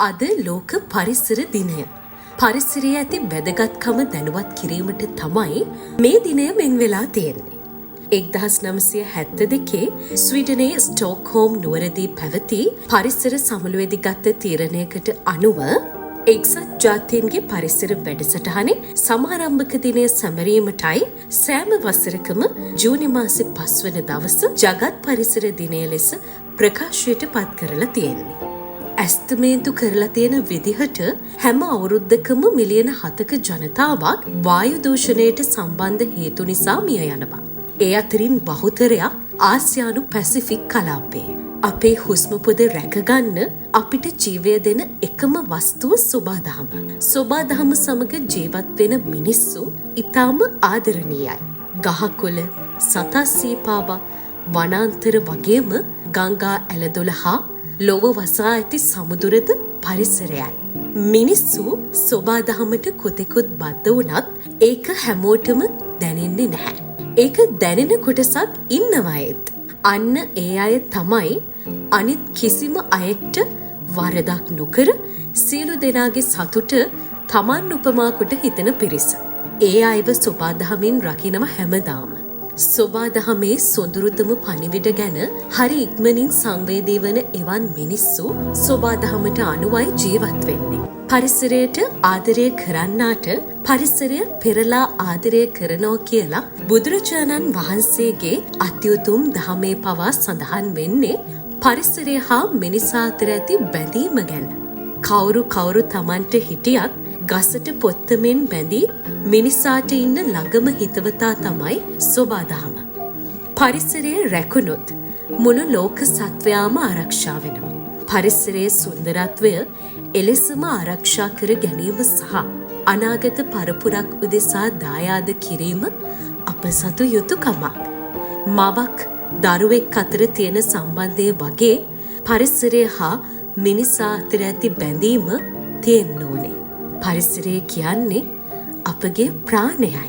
අද ලෝක පරිසර දිනය. පරිසරයේ ඇති වැදගත්කම දැනුවත් කිරීමට තමයි මේ දිනය වෙන් වෙලා තියෙන්නේ. 1972 ස්වීඩනයේ ස්ටොක්හෝම් නුවරදී පැවති පරිසර සමුළුවේදී ගත් තීරණයකට අනුව එක්සත් ජාතීන්ගේ පරිසර වැඩසටහනේ සමාරම්භක දිනය සැමරීමටයි සෑම වසරකම ජූනි මාසේ 5 වන දවස ජගත් පරිසර දිනය ලෙස ප්‍රකාශයට පත් කරලා තියෙන්නේ. ඇස්තමේන්තු කරලා තියෙන විදිහට හැම අවුරුද්දකම මිලියන 7ක ජනතාවක් වායු දූෂණයට සම්බන්ධ හේතු නිසා මිය යනවා. ඒ අතරින් බහුතරයක් ආසියානු පැසිෆික් කලාපයේ. අපේ හුස්ම පොද රැකගන්න අපිට ජීවය දෙන එකම වස්තුව සොබාදහම. සොබාදහම සමග ජීවත් වෙන මිනිස්සු ඉතාම ආදරණීයයි. ගහකොළ, සතා සීපාවා, වනාන්තර වගේම ගංගා ඇලදොල හා ලොව වසා ඇති සමුදුරද පරිසරයයි. මිනිස්සු සොබාදහමට කොතෙකුත් බද්ධ වුණත් ඒක හැමෝටම දැනෙන්නේ නැහැ. ඒක දැනෙන කොටසක් ඉන්නවයෙත්. අන්න ඒ අය තමයි අනිත් කිසිම අයෙක්ට වරදක් නොකර සියලු දෙනාගේ සතුට තමන් උපමා කොට හිතන පිරිස. ඒ අයව සොබාදහමින් රකින්නම හැමදාම. සොබාදහමේ සොඳුරුතම පණිවිඩ ගැන හරි ඉක්මනින් සංවේදී වන එවන් මිනිස්සු සොබාදහමට අනුවයි ජීවත් වෙන්නේ. පරිසරයට ආදරය කරන්නාට පරිසරය පෙරලා ආදරය කරනවා කියලා බුදුරජාණන් වහන්සේගේ අත්‍යුතුම් දහමේ පවා සඳහන් වෙන්නේ පරිසරය හා මිනිසා අතර ඇති බැඳීම ගැන. කවුරු තමන්ට හිටියත් ගසට පොත්තමෙන් බැඳී මිනිසාට ඉන්න ළඟම හිතවතා තමයි සොබාදහම. පරිසරය රැකුණොත් මුළු ලෝක සත්වයාම ආරක්ෂා වෙනවා. පරිසරයේ සුන්දරත්වය එලෙසම ආරක්ෂා කර ගැනීම සහ අනාගත පරපුරක් උදෙසා දායාද කිරීම අප සතු යුතුකමක්. මවක් දරුවෙක් අතර තියෙන සම්බන්ධය වගේ පරිසරය හා මිනිසා අතර ඇති බැඳීම තියෙන්න ඕනේ. පරිසරය කියන්නේ අපගේ ප්‍රාණයයි.